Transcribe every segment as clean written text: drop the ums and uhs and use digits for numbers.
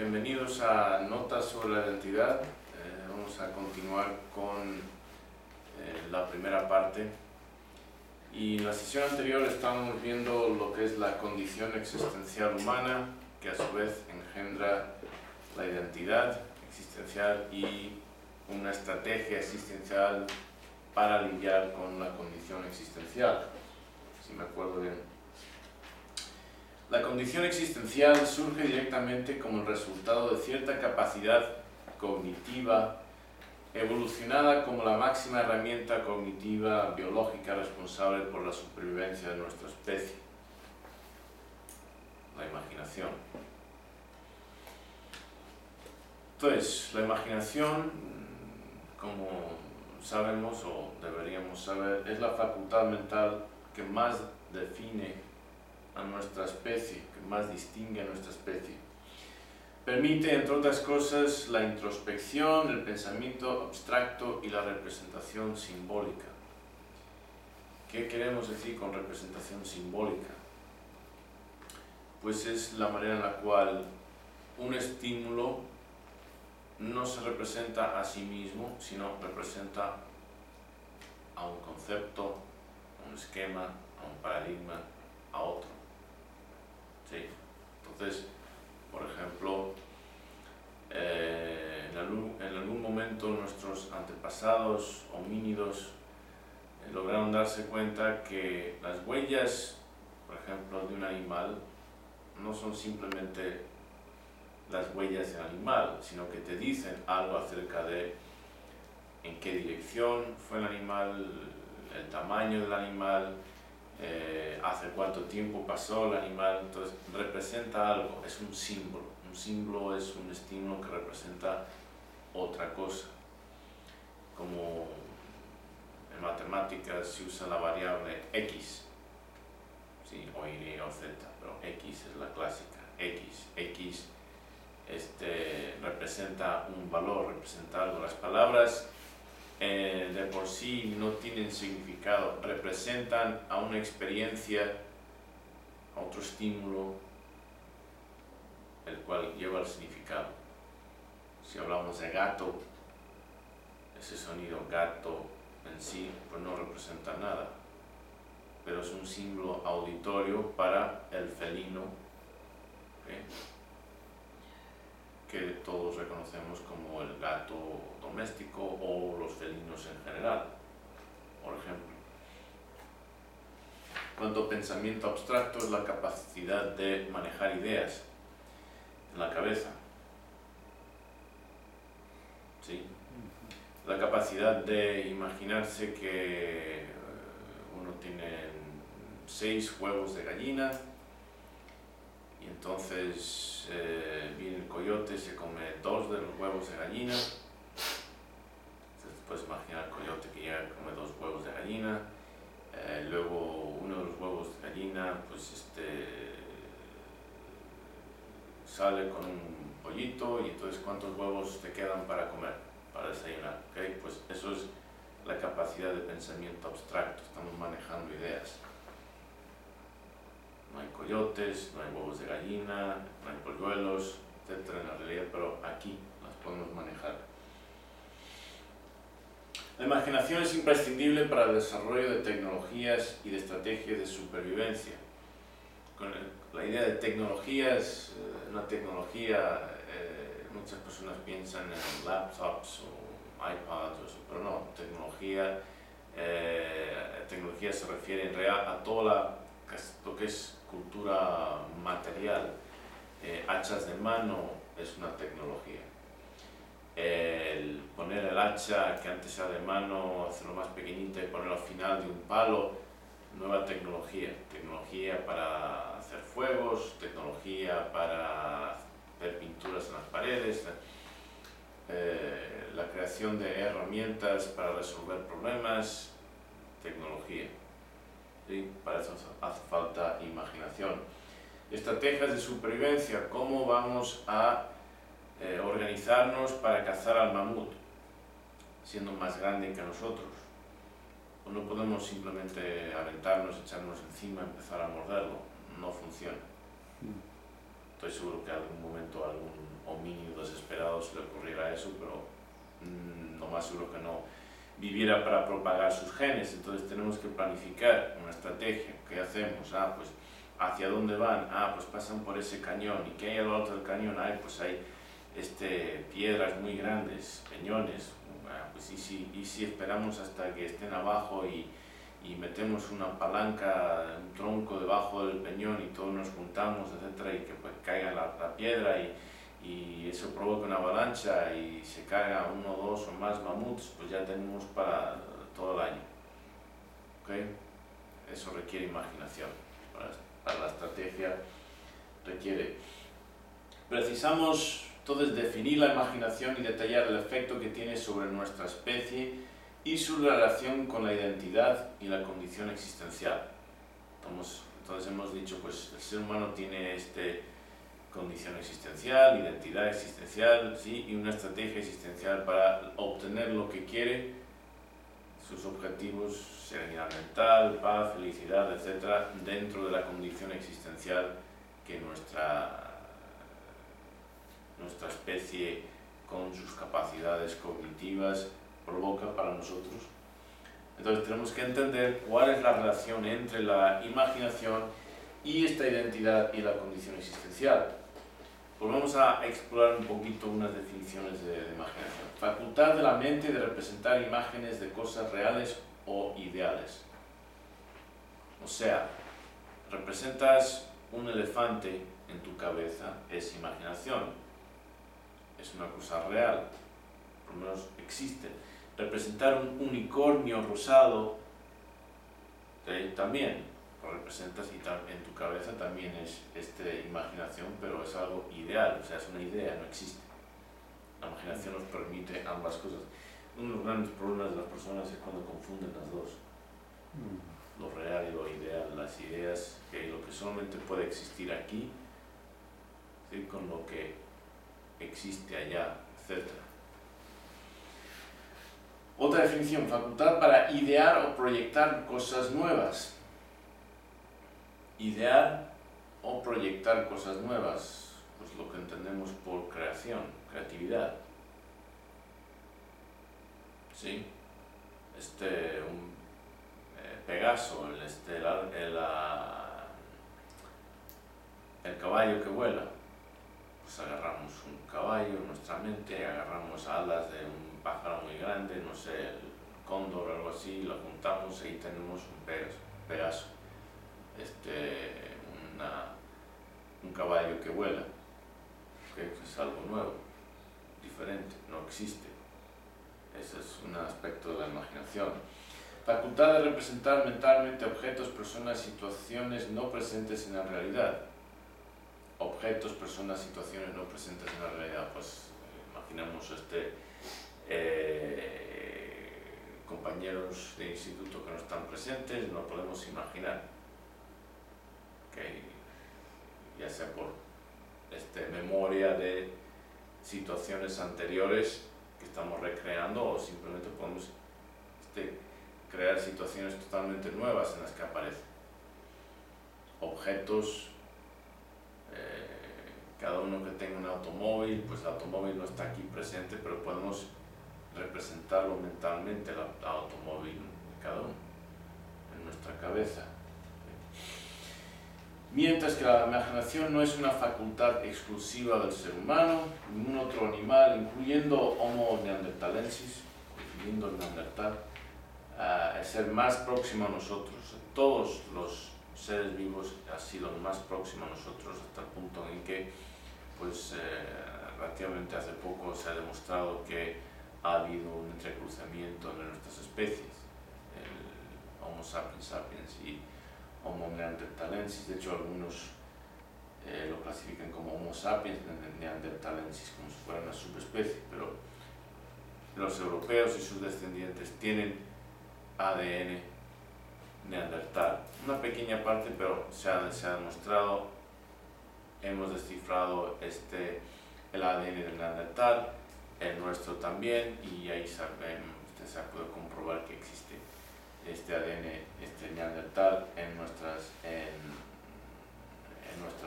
Bienvenidos a Notas sobre la identidad. Vamos a continuar con la primera parte. Y en la sesión anterior estábamos viendo lo que es la condición existencial humana, que a su vez engendra la identidad existencial y una estrategia existencial para lidiar con la condición existencial, si me acuerdo bien. La condición existencial surge directamente como el resultado de cierta capacidad cognitiva evolucionada como la máxima herramienta cognitiva biológica responsable por la supervivencia de nuestra especie, la imaginación. Entonces, la imaginación, como sabemos o deberíamos saber, es la facultad mental que más define a nuestra especie, que más distingue a nuestra especie. Permite, entre otras cosas, la introspección, el pensamiento abstracto y la representación simbólica. ¿Qué queremos decir con representación simbólica? Pues es la manera en la cual un estímulo no se representa a sí mismo, sino representa a un concepto, a un esquema, a un paradigma, a otro. ¿Sí? Entonces, por ejemplo, en algún momento nuestros antepasados homínidos lograron darse cuenta que las huellas, por ejemplo, de un animal no son simplemente las huellas del animal, sino que te dicen algo acerca de en qué dirección fue el animal, el tamaño del animal, hace cuánto tiempo pasó el animal. Entonces representa algo, es un símbolo. Un símbolo es un estímulo que representa otra cosa. Como en matemáticas se usa la variable x, ¿sí? O y o z, pero x es la clásica. X representa un valor, representa algo. Las palabras de por sí no tienen significado, representan a una experiencia, a otro estímulo, el cual lleva el significado. Si hablamos de gato, ese sonido gato en sí pues no representa nada, pero es un símbolo auditorio para el felino, ¿okay? Que todos reconocemos como el gato doméstico o los felinos en general, por ejemplo. Cuanto pensamiento abstracto es la capacidad de manejar ideas en la cabeza, ¿sí? La capacidad de imaginarse que uno tiene 6 huevos de gallina y entonces viene el coyote, se come 2 de los huevos de gallina. Entonces puedes imaginar el coyote que llega y come 2 huevos de gallina. Luego uno de los huevos de gallina pues sale con un pollito y entonces ¿cuántos huevos te quedan para comer, para desayunar? ¿Okay? Pues eso es la capacidad de pensamiento abstracto, estamos manejando ideas. No hay coyotes, no hay huevos de gallina, no hay polluelos, etc. en la realidad, pero aquí las podemos manejar. La imaginación es imprescindible para el desarrollo de tecnologías y de estrategias de supervivencia. La idea de tecnología es una tecnología, muchas personas piensan en laptops o iPads, pero no, tecnología se refiere en realidad a todo lo que es cultura material. Hachas de mano es una tecnología. El poner el hacha que antes era de mano, hacerlo más pequeñita y ponerlo al final de un palo, nueva tecnología. Tecnología para hacer fuegos, tecnología para hacer pinturas en las paredes, la creación de herramientas para resolver problemas, tecnología. ¿Sí? Para eso hace falta imaginación. Estrategias de supervivencia, cómo vamos a organizarnos para cazar al mamut, siendo más grande que nosotros. Pues no podemos simplemente aventarnos, echarnos encima, empezar a morderlo, no funciona. Estoy seguro que en algún momento algún eso, pero lo más seguro que no viviera para propagar sus genes. Entonces tenemos que planificar una estrategia. ¿Qué hacemos? Pues ¿hacia dónde van? Pues pasan por ese cañón. ¿Y qué hay al otro del cañón? Pues hay piedras muy grandes, peñones. Pues y si esperamos hasta que estén abajo y metemos una palanca, un tronco debajo del peñón y todos nos juntamos, etcétera, y que pues caiga la piedra y eso provoca una avalancha y se caiga uno, dos o más mamuts, pues ya tenemos para todo el año. ¿Okay? Eso requiere imaginación. Para la estrategia precisamos entonces definir la imaginación y detallar el efecto que tiene sobre nuestra especie y su relación con la identidad y la condición existencial. Entonces hemos dicho, pues el ser humano tiene condición existencial, identidad existencial, ¿sí? Y una estrategia existencial para obtener lo que quiere, sus objetivos, serenidad mental, paz, felicidad, etc., dentro de la condición existencial que nuestra especie, con sus capacidades cognitivas, provoca para nosotros. Entonces tenemos que entender cuál es la relación entre la imaginación y esta identidad y la condición existencial. Pues vamos a explorar un poquito unas definiciones de imaginación. Facultad de la mente de representar imágenes de cosas reales o ideales. O sea, representas un elefante en tu cabeza, es imaginación. Es una cosa real, por lo menos existe. Representar un unicornio rosado también lo representas y en tu cabeza también es imaginación, pero es algo ideal, o sea, es una idea, no existe. La imaginación nos permite ambas cosas. Uno de los grandes problemas de las personas es cuando confunden las dos. Lo real y lo ideal, las ideas, lo que solamente puede existir aquí, ¿sí? Con lo que existe allá, etc. Otra definición, facultad para idear o proyectar cosas nuevas. Idear o proyectar cosas nuevas, pues lo que entendemos por creación, creatividad. ¿Sí? Pegaso, el caballo que vuela. Pues agarramos un caballo en nuestra mente, agarramos alas de un pájaro muy grande, no sé, el cóndor o algo así, lo juntamos y ahí tenemos un Pegaso. Un caballo que vuela, que es algo nuevo, diferente, no existe. Ese es un aspecto de la imaginación. Facultad de representar mentalmente objetos, personas, situaciones no presentes en la realidad. Objetos, personas, situaciones no presentes en la realidad. Pues imaginemos compañeros de instituto que no están presentes, no podemos imaginar. Ya sea por memoria de situaciones anteriores que estamos recreando o simplemente podemos crear situaciones totalmente nuevas en las que aparecen objetos. Cada uno que tenga un automóvil, pues el automóvil no está aquí presente, pero podemos representarlo mentalmente, el automóvil de cada uno en nuestra cabeza. Mientras que la imaginación no es una facultad exclusiva del ser humano, ningún otro animal, incluyendo Homo neanderthalensis, incluyendo el neandertal, el ser más próximo a nosotros. Todos los seres vivos han sido más próximos a nosotros hasta el punto en que, pues, relativamente hace poco se ha demostrado que ha habido un entrecruzamiento entre nuestras especies, el Homo sapiens sapiens y Homo neanderthalensis. De hecho, algunos lo clasifican como Homo sapiens neanderthalensis, como si fuera una subespecie, pero los europeos y sus descendientes tienen ADN neandertal. Una pequeña parte, pero se ha demostrado, hemos descifrado el ADN del neandertal, el nuestro también, y ahí se ha podido comprobar que existe este ADN, neandertal en nuestra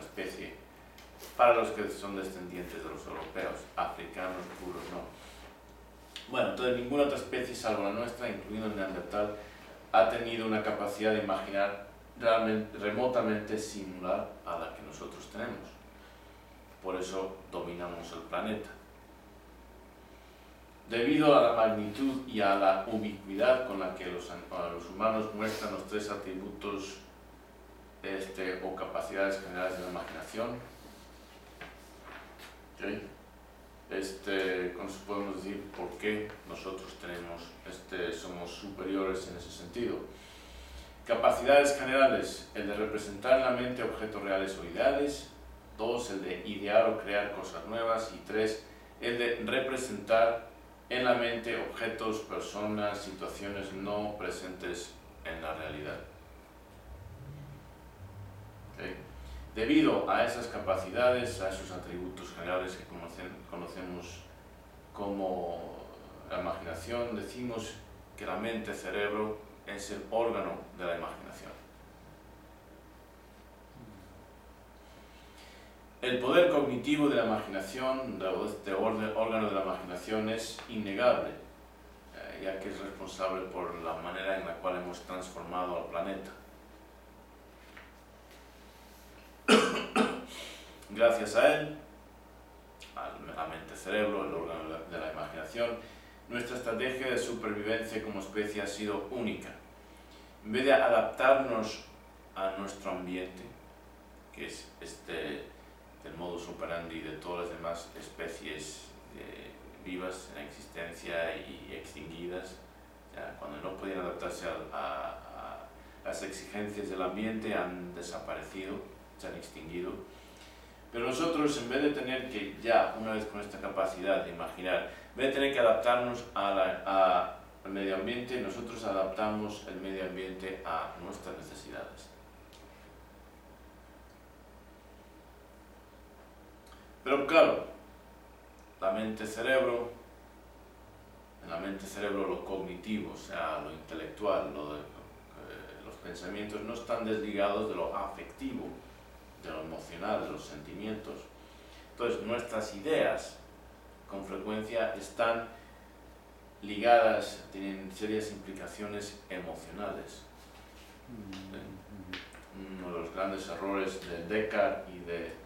especie, para los que son descendientes de los europeos, africanos puros no. Entonces ninguna otra especie salvo la nuestra, incluyendo el neandertal, ha tenido una capacidad de imaginar realmente, remotamente similar a la que nosotros tenemos. Por eso dominamos el planeta. Debido a la magnitud y a la ubicuidad con la que los humanos muestran los tres atributos o capacidades generales de la imaginación, ¿okay? Con eso podemos decir por qué nosotros somos superiores en ese sentido. Capacidades generales: el de representar en la mente objetos reales o ideales. 2, el de idear o crear cosas nuevas. Y 3, el de representar en la mente objetos, personas, situaciones no presentes en la realidad. ¿Okay? Debido a esas capacidades, a esos atributos generales que conocemos como la imaginación, decimos que la mente-cerebro es el órgano de la imaginación. El poder cognitivo de la imaginación, de este órgano de la imaginación, es innegable, ya que es responsable por la manera en la cual hemos transformado al planeta. Gracias a él, a la mente-cerebro, el órgano de la imaginación, nuestra estrategia de supervivencia como especie ha sido única. En vez de adaptarnos a nuestro ambiente, que es el modus operandi de todas las demás especies vivas en existencia y extinguidas, cuando no podían adaptarse a las exigencias del ambiente, han desaparecido, se han extinguido. Pero nosotros, en vez de tener que, ya una vez con esta capacidad de imaginar, en vez de tener que adaptarnos al medio ambiente, nosotros adaptamos el medio ambiente a nuestras necesidades. Pero claro, en la mente-cerebro lo cognitivo, o sea, lo intelectual, los pensamientos no están desligados de lo afectivo, de lo emocional, de los sentimientos. Entonces nuestras ideas con frecuencia están ligadas, tienen serias implicaciones emocionales. Uno de los grandes errores de Descartes y de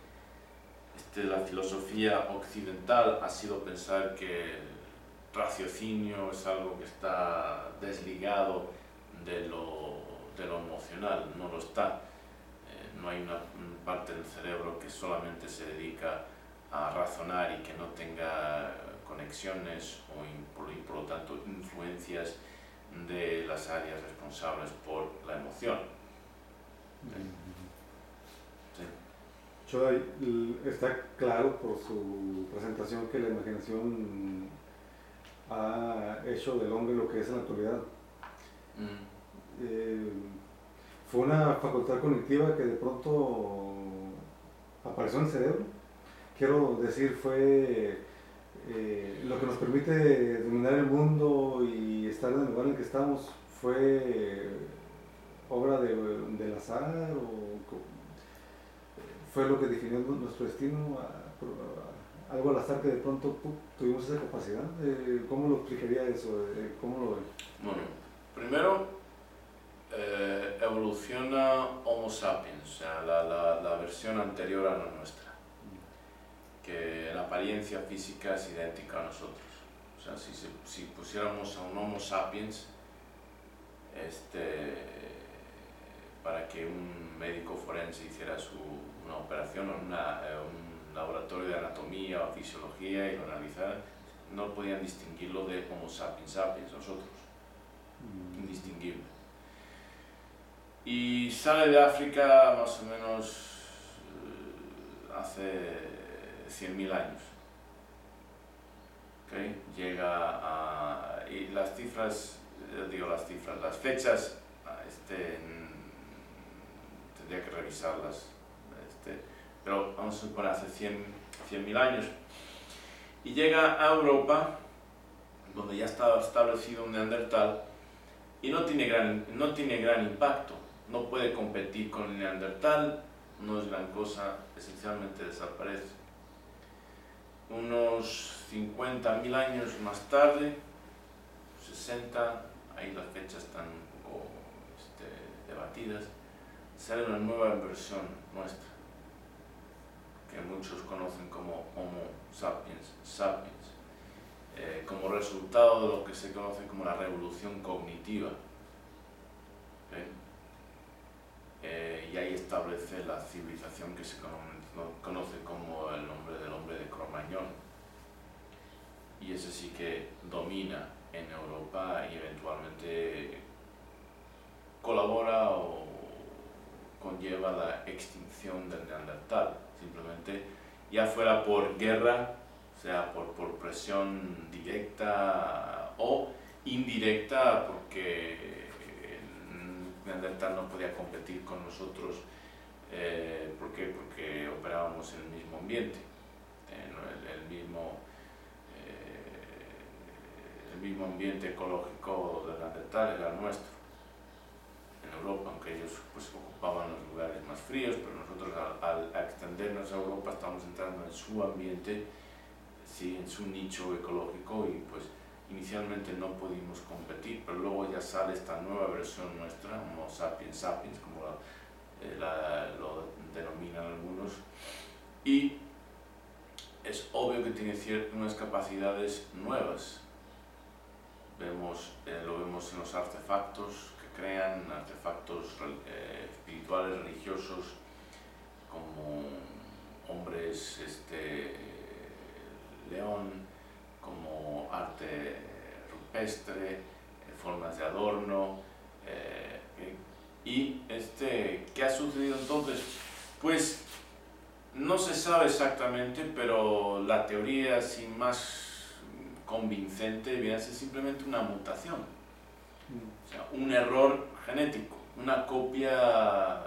la filosofía occidental ha sido pensar que el raciocinio es algo que está desligado de lo emocional. No lo está. No hay una parte del cerebro que solamente se dedica a razonar y que no tenga conexiones y por lo tanto influencias de las áreas responsables por la emoción. ¿Sí? Choday, está claro por su presentación que la imaginación ha hecho del hombre lo que es en la actualidad. Fue una facultad cognitiva que de pronto apareció en el cerebro. Quiero decir, fue lo que nos permite dominar el mundo y estar en el lugar en el que estamos. ¿Fue obra del azar o fue lo que definió nuestro destino? Algo al azar que de pronto tuvimos esa capacidad. ¿Cómo lo explicaría eso? ¿Cómo lo ve? Bueno, primero evoluciona Homo sapiens, o sea, la versión anterior a la nuestra, que en apariencia física es idéntica a nosotros. O sea, si pusiéramos a un Homo sapiens para que un médico forense hiciera una operación en un laboratorio de anatomía o fisiología y lo analizara, no podían distinguirlo de Homo sapiens sapiens, nosotros. Indistinguible. Y sale de África más o menos hace 100.000 años. ¿Okay? Llega a... y las fechas tendría que revisarlas, pero vamos a suponer hace 100.000 años. Y llega a Europa, donde ya estaba establecido un neandertal, y no tiene gran impacto, no puede competir con el neandertal, no es gran cosa, esencialmente desaparece. Unos 50.000 años más tarde, 60, ahí las fechas están un poco debatidas, sale una nueva versión nuestra, que muchos conocen como Homo sapiens sapiens, como resultado de lo que se conoce como la revolución cognitiva. Y ahí establece la civilización que se conoce como el nombre del hombre de Cro-Magnon. Y ese sí que domina en Europa y eventualmente colabora o conlleva la extinción del Neandertal. Simplemente, ya fuera por guerra, o sea, por presión directa o indirecta, porque el Neandertal no podía competir con nosotros. ¿Por qué? Porque operábamos en el mismo ambiente, el mismo ambiente ecológico del Neandertal era el nuestro, en Europa, aunque ellos pues ocupaban los lugares más fríos, pero nosotros al extendernos a Europa estamos entrando en su ambiente, sí, en su nicho ecológico, y pues inicialmente no pudimos competir, pero luego ya sale esta nueva versión nuestra, Homo sapiens sapiens, como lo denominan algunos, y es obvio que tiene unas capacidades nuevas. Lo vemos en los artefactos que crean, artefactos espirituales, religiosos, como hombres león, como arte rupestre, formas de adorno. Y ¿qué ha sucedido entonces? Pues no se sabe exactamente, pero la teoría así más convincente viene a ser simplemente una mutación, o sea, un error genético, una copia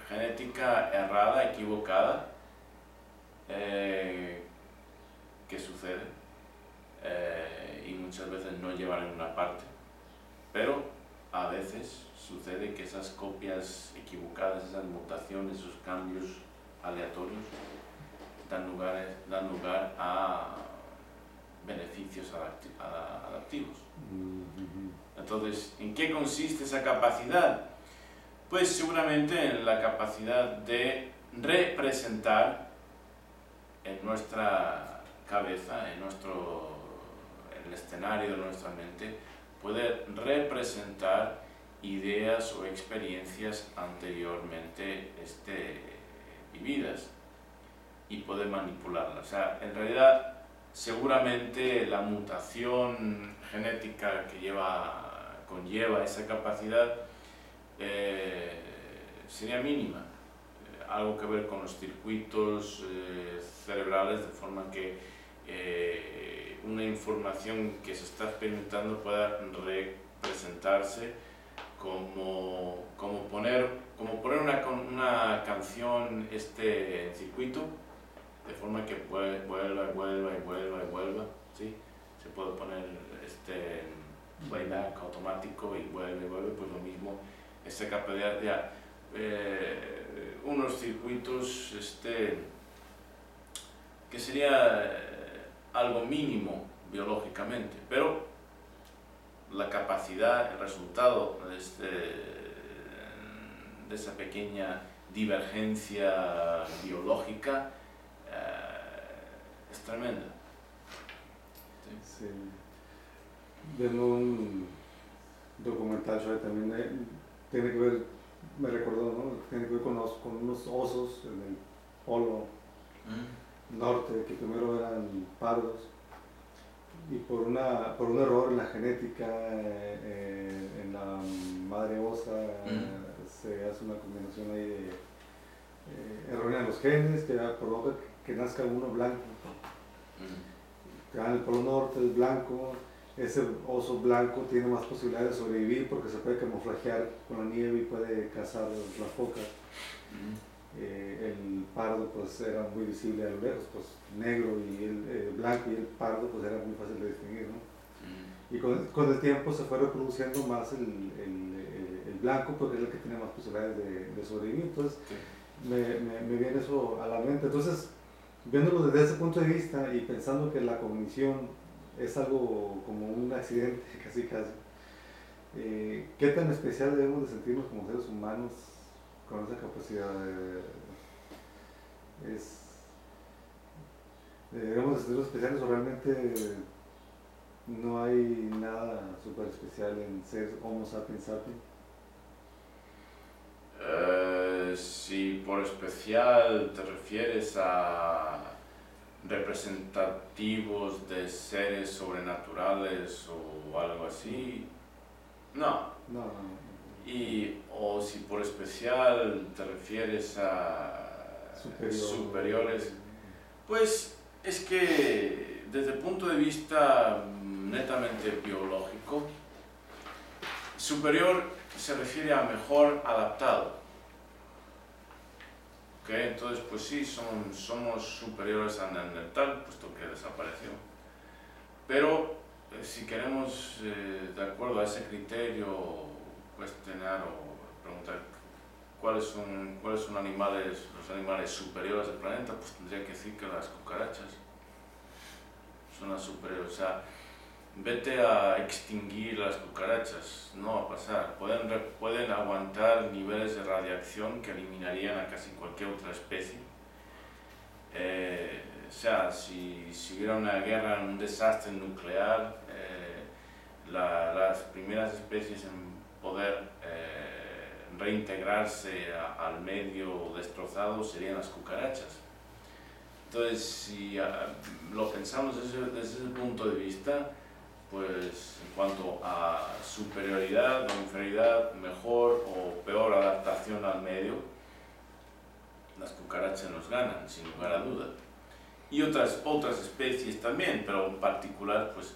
genética errada, equivocada, que sucede, y muchas veces no lleva a ninguna parte, pero a veces sucede que esas copias equivocadas, esas mutaciones, esos cambios aleatorios dan lugar a beneficios adaptivos. Entonces, ¿en qué consiste esa capacidad? Pues seguramente en la capacidad de representar en nuestra cabeza, en el escenario de nuestra mente, poder representar ideas o experiencias anteriormente vividas y poder manipularlas. O sea, en realidad, seguramente la mutación genética que conlleva esa capacidad sería mínima, algo que ver con los circuitos cerebrales, de forma que una información que se está experimentando pueda representarse como poner una canción en circuito, de forma que vuelva y vuelva, ¿sí? Se puede poner playback automático y vuelve, pues lo mismo, esta capacidad de unos circuitos que sería algo mínimo biológicamente, pero la capacidad, el resultado de esa pequeña divergencia biológica es tremenda. Sí. Viendo un documental también tiene que ver, me recordó, ¿no? Tiene que ver con unos osos en el polo norte, que primero eran pardos, y por un error en la genética, en la madre osa, se hace una combinación ahí de errónea en los genes que provoca que nazca uno blanco. En el polo norte es blanco, ese oso blanco tiene más posibilidades de sobrevivir porque se puede camuflajear con la nieve y puede cazar las focas. El pardo pues era muy visible a lo lejos, pues negro, y el blanco y el pardo pues era muy fácil de distinguir, ¿no? Y con el tiempo se fue reproduciendo más el blanco, porque es el que tiene más posibilidades de sobrevivir. Entonces me viene eso a la mente. Entonces, viéndolo desde ese punto de vista y pensando que la cognición es algo como un accidente, casi casi. ¿Qué tan especial debemos de sentirnos como seres humanos con esa capacidad? Es, ¿Debemos de sentirnos especiales o realmente no hay nada súper especial en ser Homo sapiens sapiens? Si por especial te refieres a representativos de seres sobrenaturales o algo así, no. No. O si por especial te refieres a superiores, pues es que desde el punto de vista netamente biológico, superior se refiere a mejor adaptado. ¿Okay? Entonces, pues sí, somos superiores a Neandertal, puesto que desapareció. Pero si queremos, de acuerdo a ese criterio, cuestionar o preguntar cuáles son los animales superiores del planeta, pues tendría que decir que las cucarachas son las superiores. O sea, vete a extinguir las cucarachas, no va a pasar. Pueden aguantar niveles de radiación que eliminarían a casi cualquier otra especie. O sea, si hubiera una guerra, un desastre nuclear, las primeras especies en poder reintegrarse al medio destrozado serían las cucarachas. Entonces, si lo pensamos desde ese punto de vista, pues en cuanto a superioridad o inferioridad, mejor o peor adaptación al medio, las cucarachas nos ganan, sin lugar a duda. Y otras especies también, pero en particular, pues...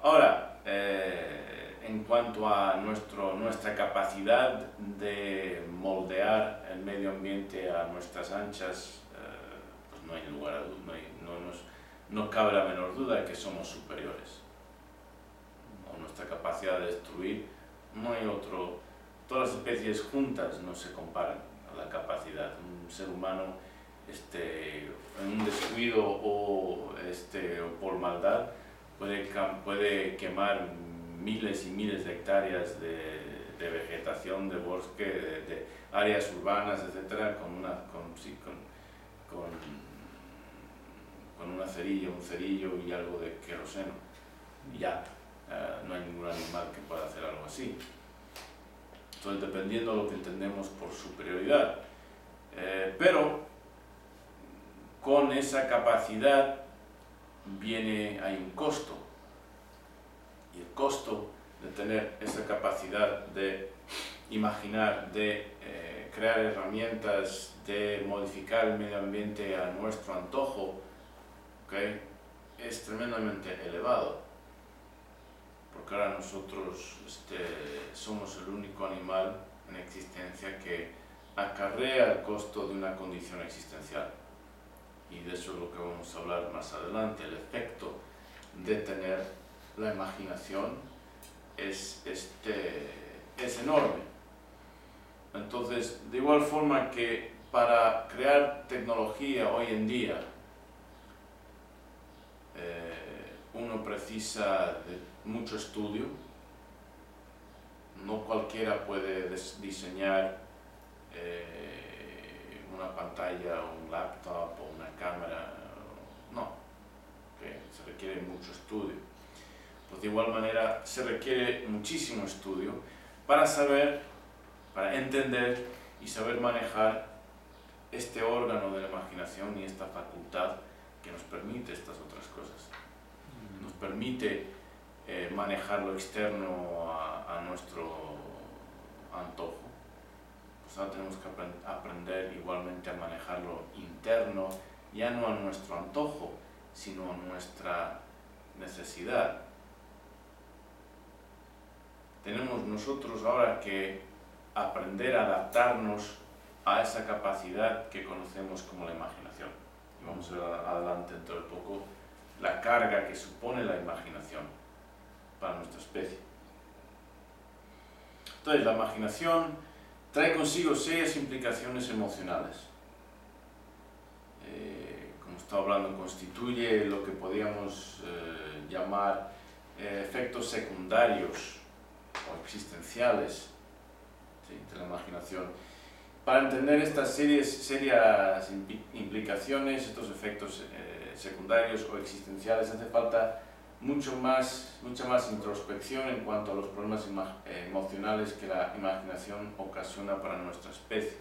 Ahora, en cuanto a nuestra capacidad de moldear el medio ambiente a nuestras anchas, pues no hay lugar a duda, no cabe la menor duda de que somos superiores. Nuestra capacidad de destruir, no hay otro, todas las especies juntas no se comparan a la capacidad. Un ser humano en un descuido o por maldad puede quemar miles y miles de hectáreas de vegetación, de bosque, de áreas urbanas, etcétera, con una cerilla, un cerillo y algo de queroseno. Y ya. No hay ningún animal que pueda hacer algo así. Entonces, dependiendo de lo que entendemos por superioridad. Pero con esa capacidad hay un costo. Y el costo de tener esa capacidad de imaginar, de crear herramientas, de modificar el medio ambiente a nuestro antojo, ¿okay? Es tremendamente elevado. Porque ahora nosotros somos el único animal en existencia que acarrea el costo de una condición existencial. Y de eso es lo que vamos a hablar más adelante. El efecto de tener la imaginación es enorme. Entonces, de igual forma que para crear tecnología hoy en día, uno precisa de mucho estudio. No cualquiera puede diseñar una pantalla, un laptop o una cámara. No, se requiere mucho estudio. Pues de igual manera se requiere muchísimo estudio para entender y saber manejar este órgano de la imaginación y esta facultad que nos permite estas otras cosas. Nos permite manejar lo externo a nuestro antojo. Pues ahora tenemos que aprender igualmente a manejar lo interno, ya no a nuestro antojo, sino a nuestra necesidad. Tenemos nosotros ahora que aprender a adaptarnos a esa capacidad que conocemos como la imaginación. Y vamos a ver adelante dentro de poco la carga que supone la imaginación para nuestra especie. Entonces, la imaginación trae consigo serias implicaciones emocionales. Como estaba hablando, constituye lo que podríamos llamar efectos secundarios o existenciales, ¿sí?, de la imaginación. Para entender estas serias implicaciones, estos efectos secundarios o existenciales, hace falta mucha más introspección en cuanto a los problemas emocionales que la imaginación ocasiona para nuestra especie,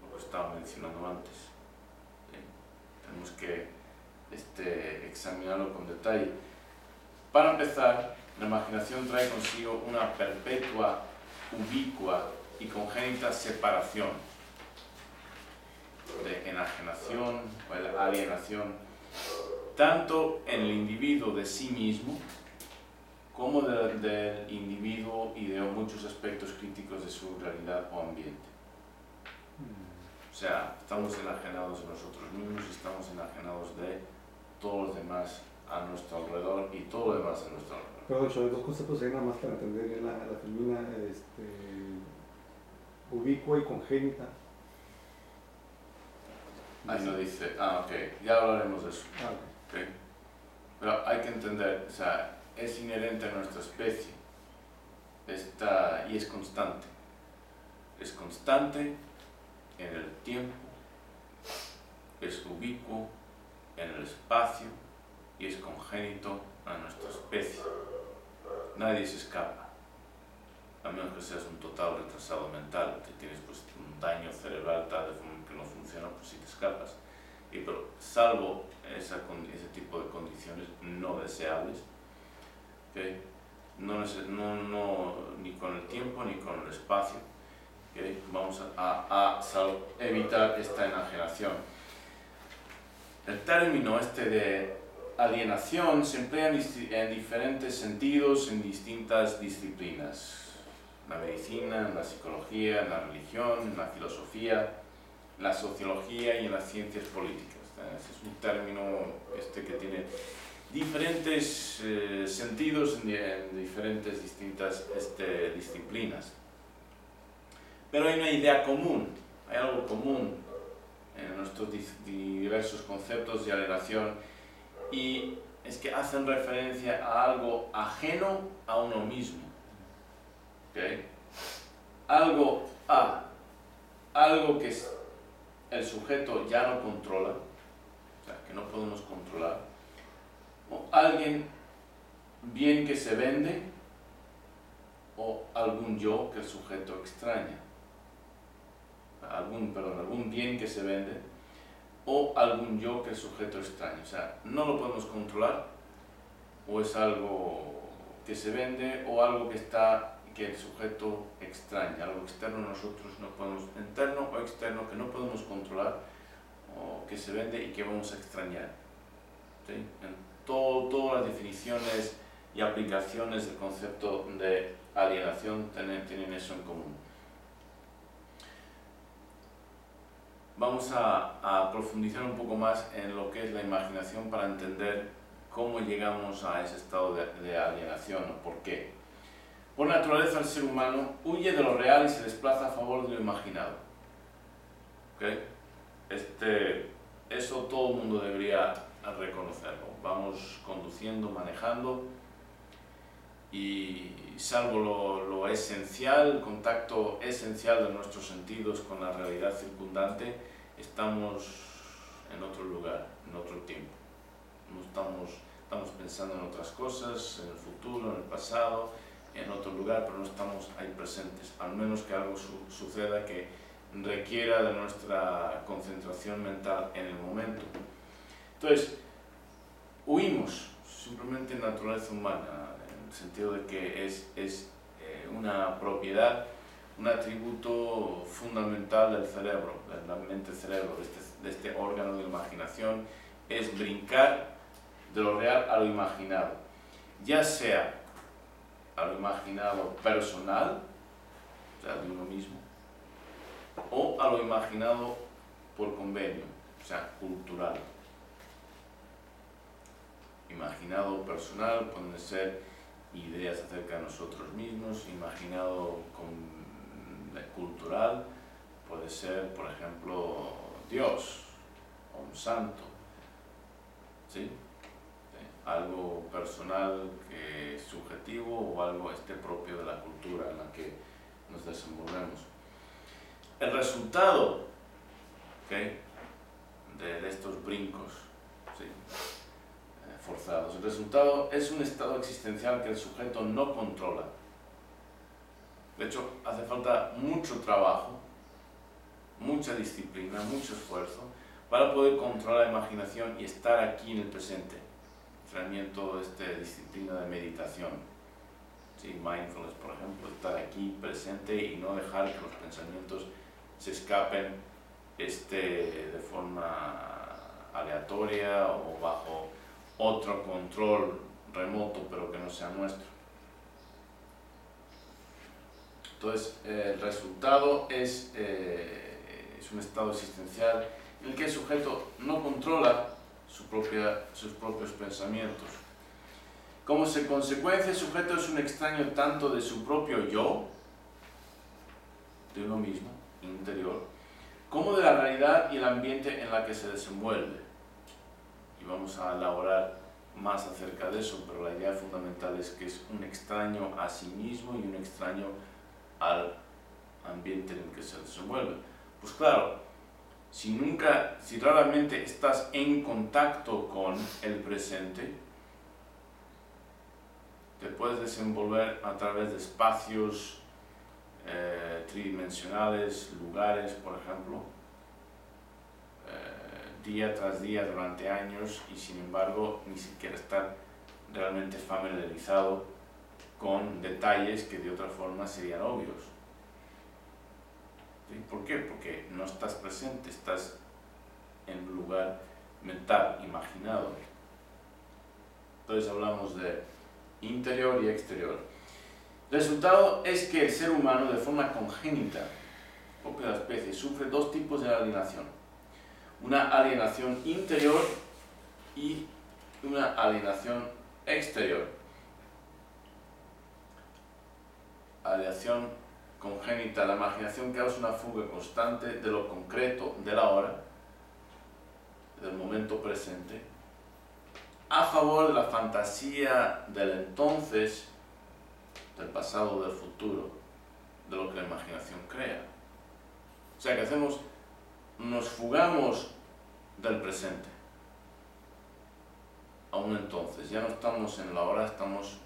lo que estaba mencionando antes. ¿Sí? Tenemos que examinarlo con detalle. Para empezar, la imaginación trae consigo una perpetua, ubicua y congénita separación, de enajenación o alienación, tanto en el individuo de sí mismo como del individuo y de muchos aspectos críticos de su realidad o ambiente. O sea, estamos enajenados de nosotros mismos y estamos enajenados de todos los demás a nuestro alrededor y todo lo demás a nuestro alrededor. Perdón, yo dos conceptos ahí nada más para entender bien la femina, ubicua y congénita. Ahí no dice, ok, ya hablaremos de eso. Okay. Pero hay que entender, o sea, es inherente a nuestra especie y es constante. Es constante en el tiempo, es ubicuo en el espacio y es congénito a nuestra especie. Nadie se escapa, a menos que seas un total retrasado mental, que tienes pues un daño cerebral tal de forma que no funciona, pues si te escapas. Pero salvo ese tipo de condiciones no deseables, ¿okay?, ni con el tiempo ni con el espacio, ¿okay?, vamos a evitar esta enajenación. El término de alienación se emplea en diferentes sentidos en distintas disciplinas: en la medicina, en la psicología, en la religión, en la filosofía, en la sociología y en las ciencias políticas. Es un término que tiene diferentes sentidos en diferentes distintas disciplinas. Pero hay una idea común, hay algo común en nuestros diversos conceptos de alienación, y es que hacen referencia a algo ajeno a uno mismo. ¿Okay? Algo que el sujeto ya no controla, o sea, que no podemos controlar, o alguien bien que se vende, o algún yo que el sujeto extraña. Algún bien que se vende, o algún yo que el sujeto extraña. O sea, no lo podemos controlar, o es algo que se vende, o algo que el sujeto extraña, algo externo a nosotros, no podemos, interno o externo, que no podemos controlar, o que se vende y que vamos a extrañar. ¿Sí? En todas las definiciones y aplicaciones del concepto de alienación tienen eso en común. Vamos a profundizar un poco más en lo que es la imaginación para entender cómo llegamos a ese estado de alienación, o por qué. Por naturaleza, el ser humano huye de lo real y se desplaza a favor de lo imaginado. ¿Okay? Eso todo el mundo debería reconocerlo. Vamos conduciendo, manejando, y salvo lo esencial, el contacto esencial de nuestros sentidos con la realidad circundante, estamos en otro lugar, en otro tiempo. No estamos pensando en otras cosas, en el futuro, en el pasado, en otro lugar, pero no estamos ahí presentes, al menos que algo suceda que requiera de nuestra concentración mental en el momento. Entonces, huimos, simplemente en naturaleza humana, en el sentido de que es una propiedad, un atributo fundamental del cerebro, de la mente-cerebro, de este órgano de imaginación, es brincar de lo real a lo imaginado, ya sea a lo imaginado personal, o sea, de uno mismo, o a lo imaginado por convenio, o sea, cultural. Imaginado personal pueden ser ideas acerca de nosotros mismos, imaginado cultural puede ser, por ejemplo, Dios o un santo, ¿sí? algo personal que es subjetivo o algo propio de la cultura en la que nos desenvolvemos. El resultado, ¿okay?, de estos brincos, ¿sí?, forzados, el resultado es un estado existencial que el sujeto no controla. De hecho, hace falta mucho trabajo, mucha disciplina, mucho esfuerzo para poder controlar la imaginación y estar aquí en el presente. Entrenamiento de disciplina de meditación, ¿sí?, mindfulness, por ejemplo, estar aquí presente y no dejar que los pensamientos se escapen de forma aleatoria o bajo otro control remoto, pero que no sea nuestro. Entonces, el resultado es un estado existencial en el que el sujeto no controla sus propios pensamientos. Como consecuencia, el sujeto es un extraño tanto de su propio yo, de uno mismo, interior, como de la realidad y el ambiente en la que se desenvuelve. Y vamos a elaborar más acerca de eso, pero la idea fundamental es que es un extraño a sí mismo y un extraño al ambiente en el que se desenvuelve. Pues claro, si raramente estás en contacto con el presente, te puedes desenvolver a través de espacios tridimensionales, lugares, por ejemplo, día tras día durante años, y sin embargo ni siquiera estar realmente familiarizado con detalles que de otra forma serían obvios. ¿Sí? ¿Por qué? Porque no estás presente, estás en un lugar mental, imaginado. Entonces hablamos de interior y exterior. El resultado es que el ser humano, de forma congénita, propia de la especie, sufre dos tipos de alienación. Una alienación interior y una alienación exterior. Alienación congénita: la imaginación causa una fuga constante de lo concreto de la hora, del momento presente, a favor de la fantasía del entonces, del pasado, del futuro, de lo que la imaginación crea. O sea, que hacemos, nos fugamos del presente a un entonces. Ya no estamos en la hora, estamos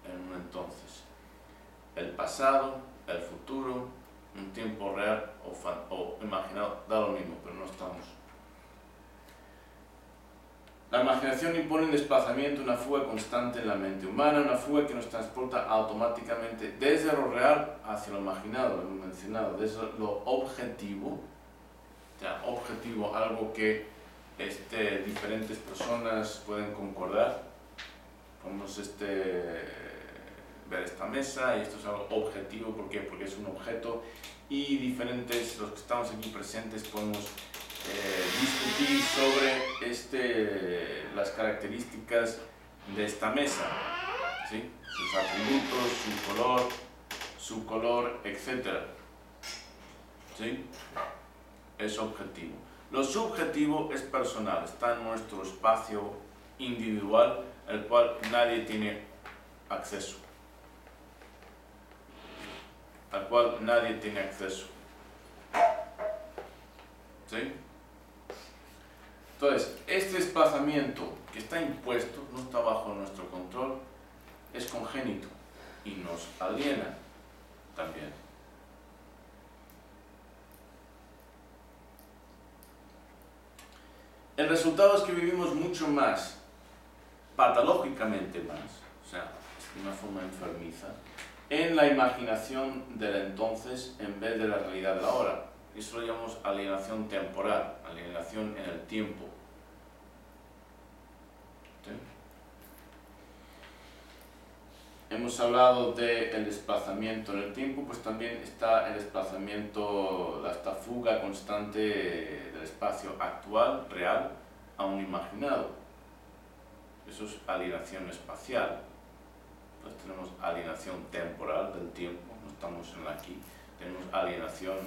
en un entonces. El pasado, el futuro, un tiempo real o imaginado, da lo mismo, pero no estamos. La imaginación impone un desplazamiento, una fuga constante en la mente humana, una fuga que nos transporta automáticamente desde lo real hacia lo imaginado, lo mencionado, desde lo objetivo, algo que diferentes personas pueden concordar. Podemos ver esta mesa y esto es algo objetivo. ¿Por qué? Porque es un objeto y diferentes, los que estamos aquí presentes, podemos discutir sobre las características de esta mesa, ¿sí?, sus atributos, su color, etc. ¿Sí? Es objetivo. Lo subjetivo es personal, está en nuestro espacio individual, al cual nadie tiene acceso. Al cual nadie tiene acceso. ¿Sí? Entonces, este desplazamiento que está impuesto, no está bajo nuestro control, es congénito y nos aliena también. El resultado es que vivimos mucho más, patológicamente más, o sea, de una forma enfermiza, en la imaginación del entonces en vez de la realidad de la hora. Eso lo llamamos alienación temporal, alienación en el tiempo. ¿Sí? Hemos hablado del desplazamiento en el tiempo, pues también está el desplazamiento, esta fuga constante del espacio actual, real, a un imaginado. Eso es alienación espacial. Entonces tenemos alienación temporal del tiempo, no estamos en el aquí. Tenemos alienación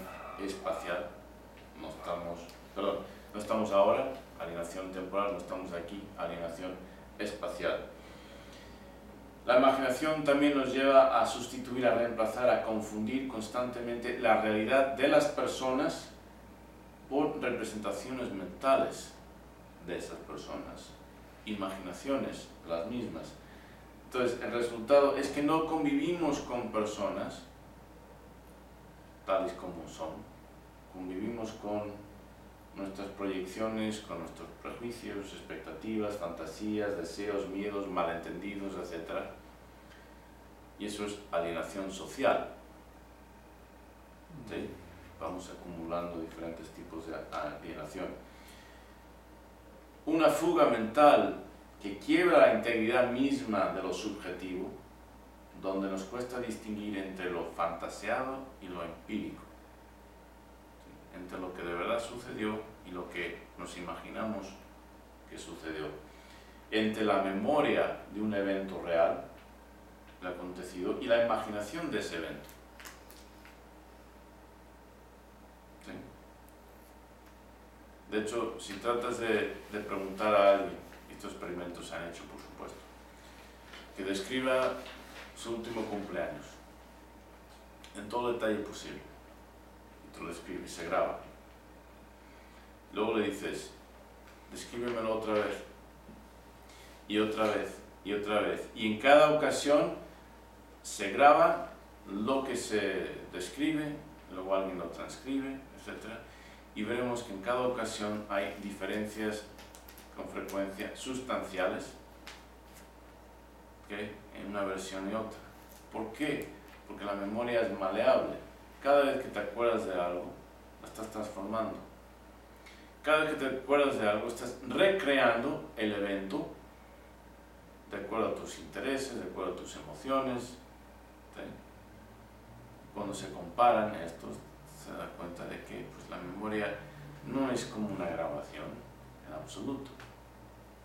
espacial, no estamos ahora, alienación temporal, no estamos aquí, alienación espacial. La imaginación también nos lleva a sustituir, a reemplazar, a confundir constantemente la realidad de las personas por representaciones mentales de esas personas, imaginaciones las mismas. Entonces, el resultado es que no convivimos con personas tales como son, convivimos con nuestras proyecciones, con nuestros prejuicios, expectativas, fantasías, deseos, miedos, malentendidos, etc. Y eso es alienación social. ¿Sí? Vamos acumulando diferentes tipos de alienación. Una fuga mental que quiebra la integridad misma de lo subjetivo, donde nos cuesta distinguir entre lo fantaseado y lo empírico, ¿sí? Entre lo que de verdad sucedió y lo que nos imaginamos que sucedió, entre la memoria de un evento real, el acontecido, y la imaginación de ese evento. ¿Sí? De hecho, si tratas de preguntar a alguien, y estos experimentos se han hecho por supuesto, que describa su último cumpleaños en todo detalle posible, y te lo describe y se graba. Luego le dices, descríbemelo otra vez, y otra vez, y otra vez, y en cada ocasión se graba lo que se describe, luego alguien lo transcribe, etc. Y veremos que en cada ocasión hay diferencias con frecuencia sustanciales, ¿okay?, en una versión y otra. ¿Por qué? Porque la memoria es maleable. Cada vez que te acuerdas de algo, la estás transformando. Cada vez que te acuerdas de algo, estás recreando el evento de acuerdo a tus intereses, de acuerdo a tus emociones. ¿Sí? Cuando se comparan estos, se da cuenta de que pues, la memoria no es como una grabación en absoluto.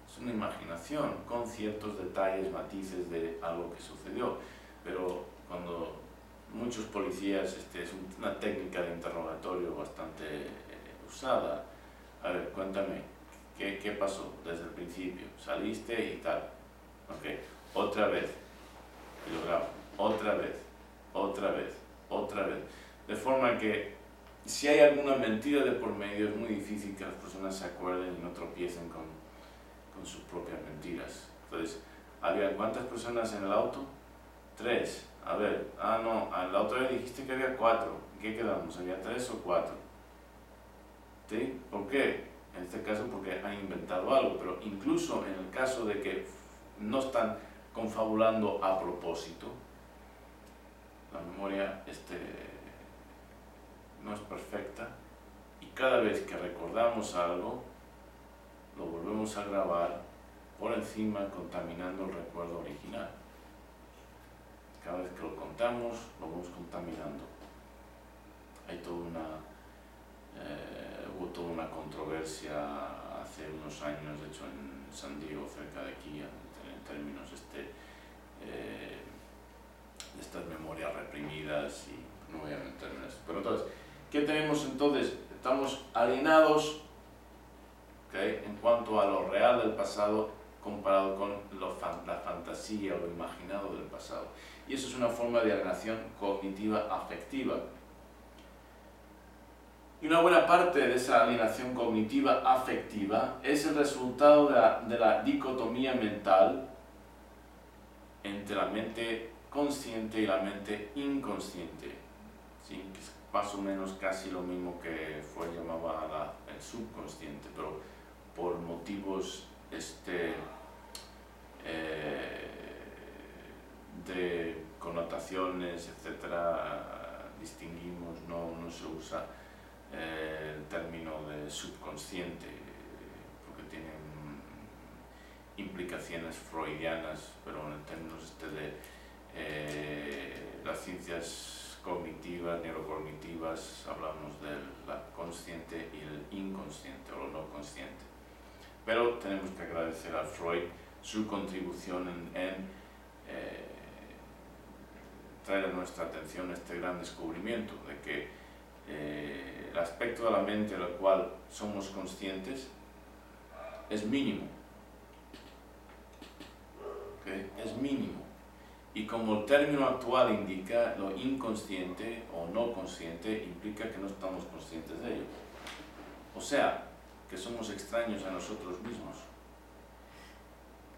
Es una imaginación con ciertos detalles, matices de algo que sucedió. Pero cuando muchos policías, es una técnica de interrogatorio bastante usada. A ver, cuéntame, ¿qué pasó desde el principio? ¿Saliste y tal? Ok, otra vez. Y lo grabo. Otra vez, otra vez, otra vez. De forma que si hay alguna mentira de por medio, es muy difícil que las personas se acuerden y no tropiecen con sus propias mentiras. Entonces, ¿había cuántas personas en el auto? 3. A ver, no, la otra vez dijiste que había 4. ¿Qué quedamos? ¿Había 3 o 4? ¿Sí? ¿Por qué? En este caso porque han inventado algo, pero incluso en el caso de que no están confabulando a propósito, la memoria no es perfecta y cada vez que recordamos algo, lo volvemos a grabar por encima, contaminando el recuerdo original. Cada vez que lo contamos, lo vamos contaminando. Hubo toda una controversia hace unos años, de hecho en San Diego, cerca de aquí, en términos de estas memorias reprimidas, y no voy a meterme en eso. Pero entonces, ¿qué tenemos entonces? Estamos alienados, ¿okay?, en cuanto a lo real del pasado comparado con la fantasía o lo imaginado del pasado. Y eso es una forma de alienación cognitiva afectiva. Y una buena parte de esa alienación cognitiva afectiva es el resultado de la dicotomía mental entre la mente consciente y la mente inconsciente, ¿sí?, que es más o menos casi lo mismo que Freud llamaba el subconsciente, pero por motivos de connotaciones, etcétera, distinguimos, no se usa el término de subconsciente, porque tienen implicaciones freudianas, pero en términos de las ciencias cognitivas, neurocognitivas, hablamos del consciente y el inconsciente, o lo no consciente. Pero tenemos que agradecer a Freud su contribución en traer a nuestra atención este gran descubrimiento de que el aspecto de la mente del cual somos conscientes es mínimo. mínimo. Y como el término actual indica, lo inconsciente o no consciente implica que no estamos conscientes de ello. O sea, que somos extraños a nosotros mismos.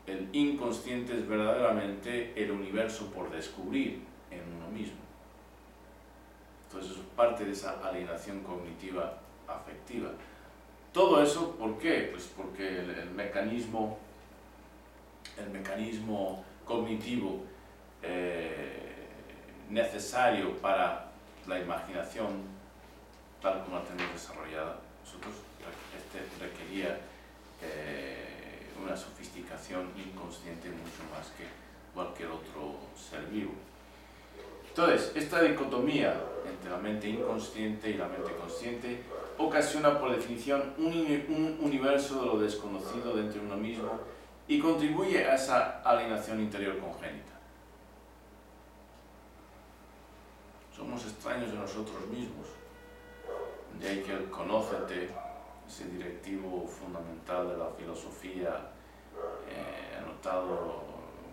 El inconsciente es verdaderamente el universo por descubrir en uno mismo. Entonces es parte de esa alienación cognitiva afectiva. Todo eso, ¿por qué? Pues porque el mecanismo cognitivo necesario para la imaginación, tal como la tenemos desarrollada, nosotros requería una sofisticación inconsciente mucho más que cualquier otro ser vivo. Entonces, esta dicotomía entre la mente inconsciente y la mente consciente ocasiona, por definición, un universo de lo desconocido dentro de uno mismo y contribuye a esa alienación interior congénita. Somos extraños de nosotros mismos. De ahí que el conócete, ese directivo fundamental de la filosofía, anotado,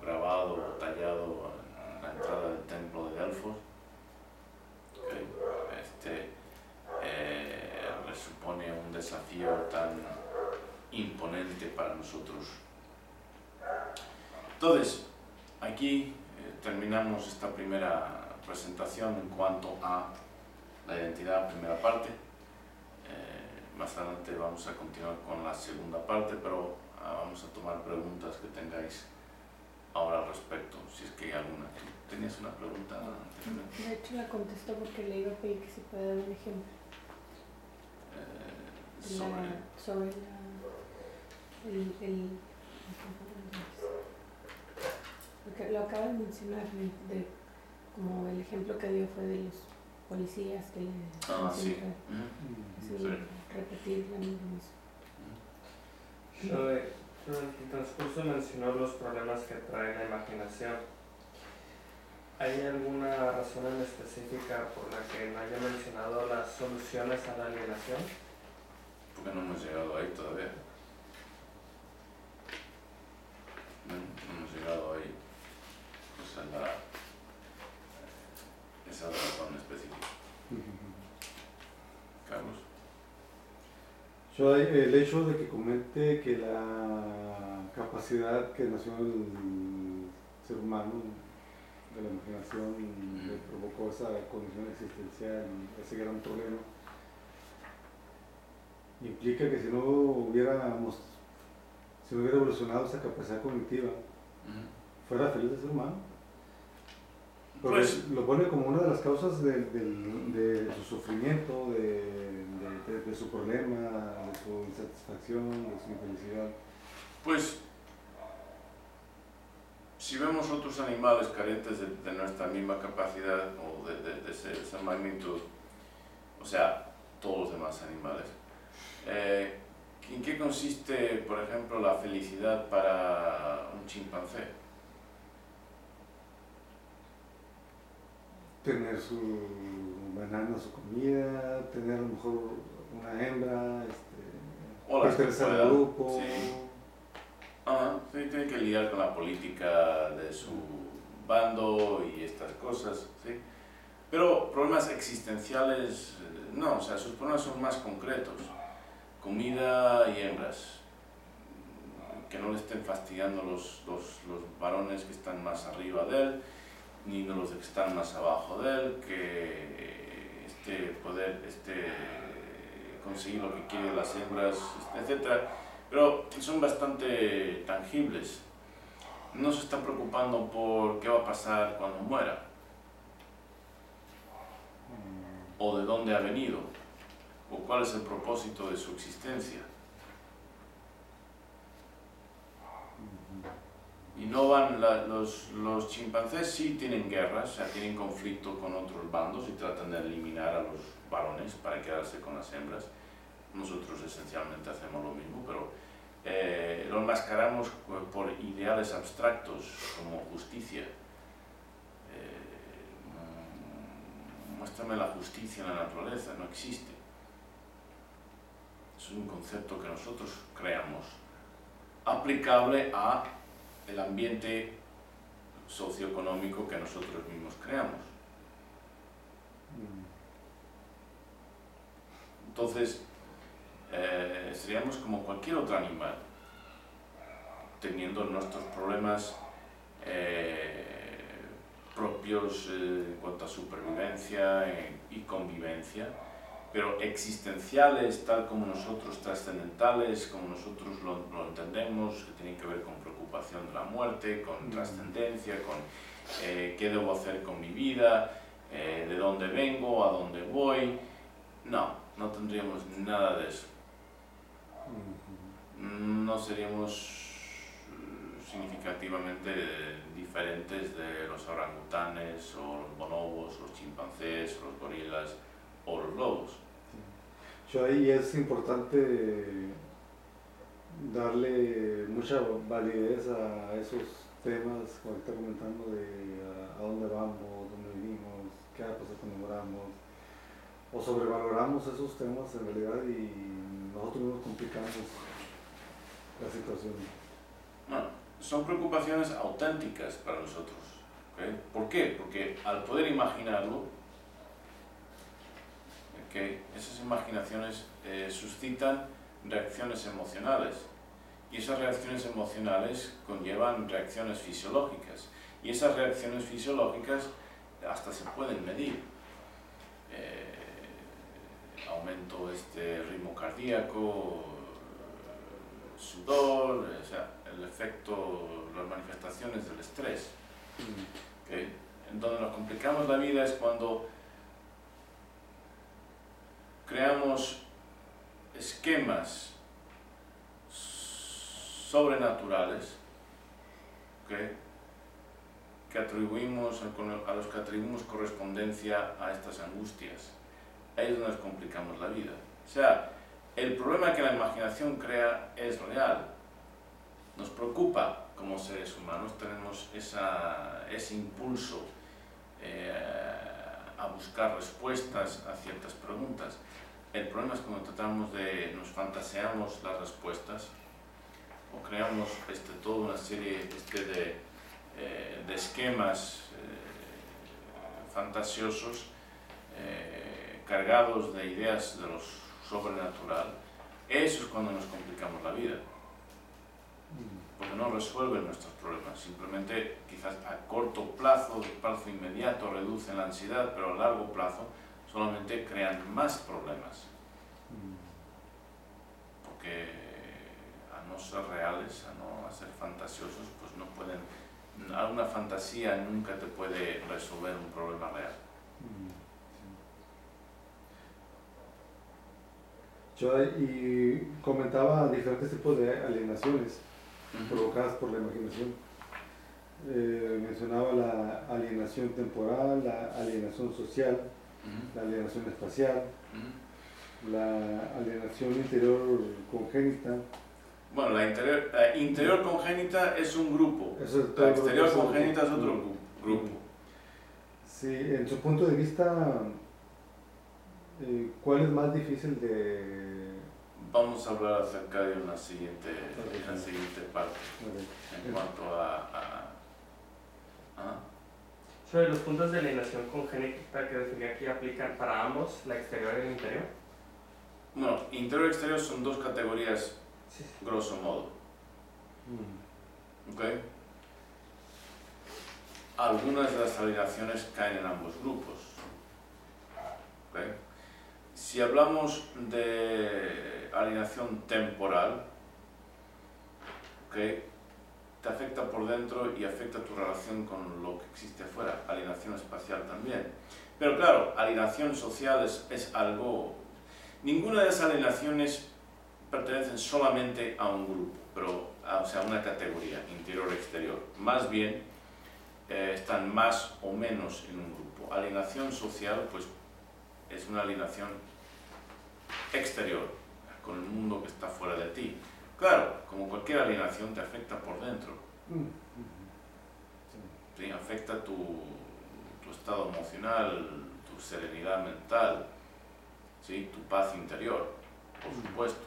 grabado, tallado en la entrada del templo de Delfos, supone un desafío tan imponente para nosotros. Entonces, aquí terminamos esta primera presentación en cuanto a la identidad, primera parte. Más adelante vamos a continuar con la segunda parte, pero vamos a tomar preguntas que tengáis ahora al respecto, si es que hay alguna. ¿Tú tenías una pregunta anteriormente? De hecho la contestó porque le iba a pedir que se pueda dar un ejemplo. Sobre porque lo acaba de mencionar, como el ejemplo que dio fue de los policías que le sí. Repetir la misma. Durante el transcurso mencionó los problemas que trae la imaginación. ¿Hay alguna razón en específica por la que no haya mencionado las soluciones a la alienación? Porque no hemos llegado ahí todavía. No hemos llegado ahí. Esa es la razón específica. Carlos. El hecho de que comente que la capacidad que nació el ser humano de la imaginación le provocó esa condición existencial, ese gran problema, implica que si no hubiera evolucionado esa capacidad cognitiva, fuera feliz el ser humano. Porque pues, lo pone como una de las causas de su sufrimiento, de su problema, de su insatisfacción, de su infelicidad. Pues, si vemos otros animales carentes de nuestra misma capacidad o de esa magnitud, o sea, todos los demás animales, ¿en qué consiste, por ejemplo, la felicidad para un chimpancé? Tener su banana, su comida, tener a lo mejor una hembra, pertenecer al grupo. Sí, tiene que lidiar con la política de su bando y estas cosas, ¿sí? Pero problemas existenciales, no, o sea, sus problemas son más concretos. Comida y hembras, que no le estén fastidiando los varones que están más arriba de él, ni de los que están más abajo de él, que poder conseguir lo que quieren las hembras, etc. Pero son bastante tangibles. No se está preocupando por qué va a pasar cuando muera, o de dónde ha venido, o cuál es el propósito de su existencia. Y no van, los chimpancés sí tienen guerras, o sea, tienen conflicto con otros bandos y tratan de eliminar a los varones para quedarse con las hembras. Nosotros esencialmente hacemos lo mismo, pero lo enmascaramos por ideales abstractos como justicia. Muéstrame la justicia en la naturaleza, no existe. Es un concepto que nosotros creamos, aplicable a el ambiente socioeconómico que nosotros mismos creamos. Entonces, seríamos como cualquier otro animal, teniendo nuestros problemas propios en cuanto a supervivencia y convivencia, pero existenciales, tal como nosotros, trascendentales, como nosotros lo entendemos, que tienen que ver con preocupación de la muerte, con trascendencia, con qué debo hacer con mi vida, de dónde vengo, a dónde voy. No tendríamos nada de eso. No seríamos significativamente diferentes de los orangutanes, o los bonobos, los chimpancés, los gorilas o los lobos. Yo ahí es importante darle mucha validez a esos temas, como está comentando, de a dónde vamos, dónde vivimos, qué va a pasar cuando moramos, o sobrevaloramos esos temas en realidad y nosotros mismos complicamos la situación. No, son preocupaciones auténticas para nosotros. ¿Okay? ¿Por qué? Porque al poder imaginarlo, ¿okay?, esas imaginaciones suscitan reacciones emocionales, y esas reacciones emocionales conllevan reacciones fisiológicas, y esas reacciones fisiológicas hasta se pueden medir. Aumento ritmo cardíaco, sudor, o sea, el efecto, las manifestaciones del estrés. ¿Okay? En donde nos complicamos la vida es cuando creamos esquemas sobrenaturales, ¿okay?, a los que atribuimos correspondencia a estas angustias. Ahí es donde nos complicamos la vida. O sea, el problema que la imaginación crea es real. Nos preocupa como seres humanos, tenemos ese impulso a buscar respuestas a ciertas preguntas. El problema es cuando nos fantaseamos las respuestas, o creamos toda una serie de esquemas fantasiosos cargados de ideas de lo sobrenatural. Eso es cuando nos complicamos la vida, porque no resuelven nuestros problemas, simplemente quizás a corto plazo inmediato reducen la ansiedad, pero a largo plazo solamente crean más problemas, porque a no ser reales, a no ser fantasiosos, pues no pueden, una fantasía nunca te puede resolver un problema real. Yo y comentaba diferentes tipos de alienaciones provocadas por la imaginación. Mencionaba la alienación temporal, la alienación social, la alienación espacial, la alienación interior congénita. Bueno, la interior congénita es un grupo, la exterior congénita es otro grupo. Sí, en su punto de vista, ¿cuál es más difícil de...? Vamos a hablar acerca de una siguiente parte, en cuanto a Sobre los puntos de alienación congénita que definía aquí, ¿aplican para ambos, la exterior y el interior? Bueno, interior y exterior son dos categorías, Sí. grosso modo. ¿Okay? Algunas de las alienaciones caen en ambos grupos. ¿Okay? Si hablamos de alienación temporal, ¿okay?, te afecta por dentro y afecta tu relación con lo que existe afuera. Alienación espacial también. Pero claro, alienación social es algo... Ninguna de las alienaciones pertenecen solamente a un grupo, o sea, a una categoría, interior o exterior. Más bien, están más o menos en un grupo. Alienación social, pues, es una alienación exterior, con el mundo que está fuera de ti. Claro, como cualquier alienación te afecta por dentro. Sí, afecta tu estado emocional, tu serenidad mental, ¿sí?, tu paz interior, por supuesto.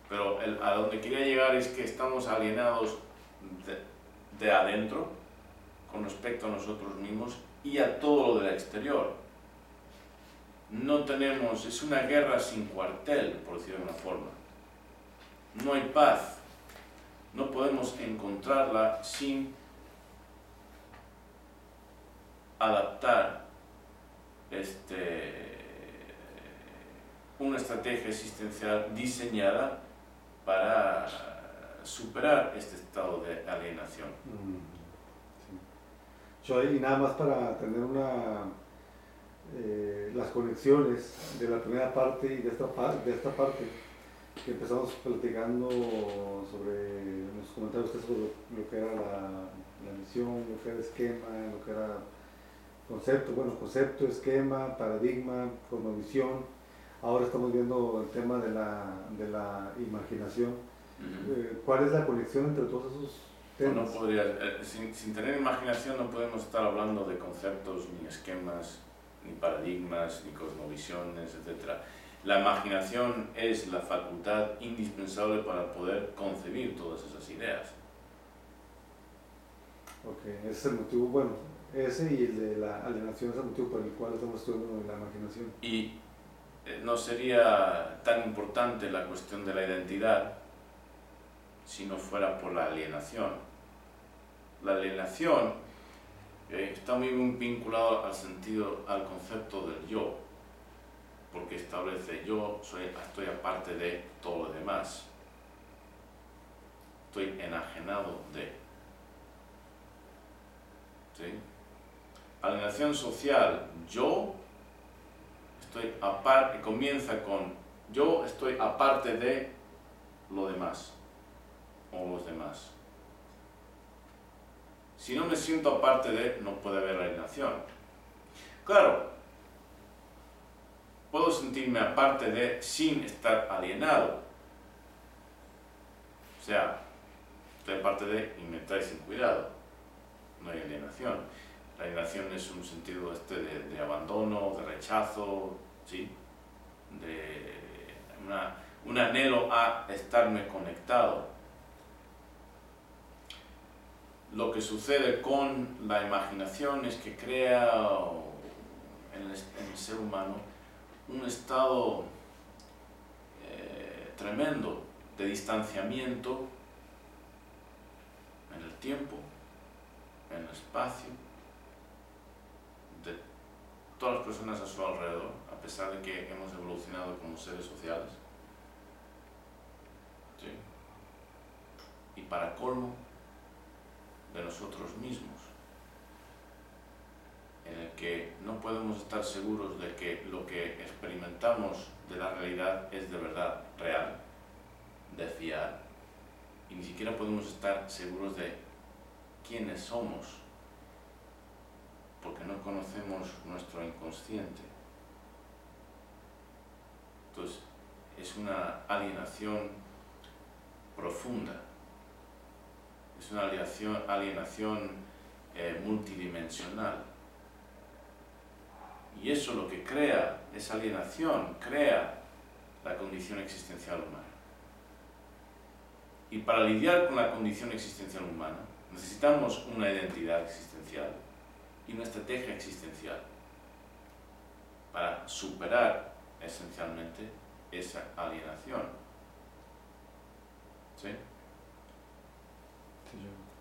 Pero a donde quería llegar es que estamos alienados de adentro con respecto a nosotros mismos y a todo lo del exterior. No tenemos, es una guerra sin cuartel, por decirlo de una forma. No hay paz. No podemos encontrarla sin adaptar una estrategia existencial diseñada para superar este estado de alienación. Sí. Yo ahí nada más para tener las conexiones de la primera parte y de esta parte que empezamos platicando sobre, nos comentaba usted sobre lo que era la misión, lo que era esquema, lo que era concepto, esquema, paradigma, cosmovisión. Ahora estamos viendo el tema de la imaginación. ¿Cuál es la conexión entre todos esos temas? No podría, sin tener imaginación no podemos estar hablando de conceptos, ni esquemas, ni paradigmas, ni cosmovisiones, etc. La imaginación es la facultad indispensable para poder concebir todas esas ideas. Ok, ese es el motivo, bueno, ese y el de la alienación es el motivo por el cual estamos estudiando la imaginación. Y no sería tan importante la cuestión de la identidad si no fuera por la alienación. La alienación está muy vinculado al concepto del yo, porque establece estoy aparte de todo lo demás, estoy enajenado de. ¿Sí? Alienación social, yo estoy aparte, comienza con yo estoy aparte de lo demás o los demás. Si no me siento aparte de, no puede haber alienación. Claro, puedo sentirme aparte de sin estar alienado. O sea, estoy aparte de y me trae sin cuidado. No hay alienación. La alienación es un sentido de abandono, de rechazo, ¿sí? De un anhelo a estarme conectado. Lo que sucede con la imaginación es que crea en el ser humano un estado tremendo de distanciamiento en el tiempo, en el espacio, de todas las personas a su alrededor, a pesar de que hemos evolucionado como seres sociales. ¿Sí? Y para colmo, de nosotros mismos, en el que no podemos estar seguros de que lo que experimentamos de la realidad es de verdad real, de fiar, y ni siquiera podemos estar seguros de quiénes somos, porque no conocemos nuestro inconsciente. Entonces, es una alienación profunda, es una alienación multidimensional. Y eso lo que crea, esa alienación, crea la condición existencial humana. Y para lidiar con la condición existencial humana, necesitamos una identidad existencial y una estrategia existencial para superar esencialmente esa alienación. ¿Sí?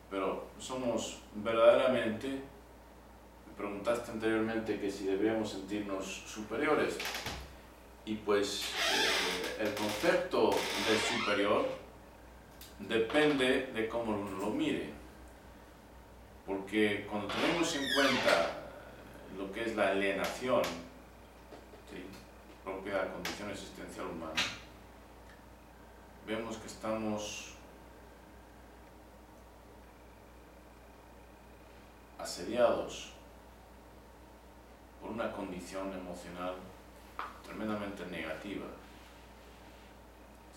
Pero somos verdaderamente, me preguntaste anteriormente que si deberíamos sentirnos superiores, y pues el concepto de superior depende de cómo uno lo mire, porque cuando tenemos en cuenta lo que es la alienación, ¿sí?, propia de la condición existencial humana, vemos que estamos asediados por una condición emocional tremendamente negativa,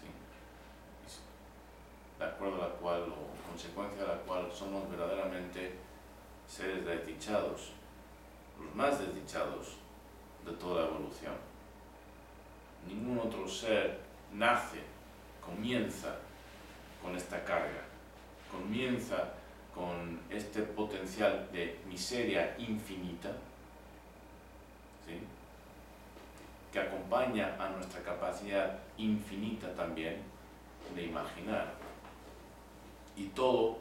¿sí?, de acuerdo a la cual, o consecuencia de la cual, somos verdaderamente seres desdichados, los más desdichados de toda la evolución. Ningún otro ser comienza con esta carga, comienza con este potencial de miseria infinita, ¿sí?, que acompaña a nuestra capacidad infinita también de imaginar. Y todo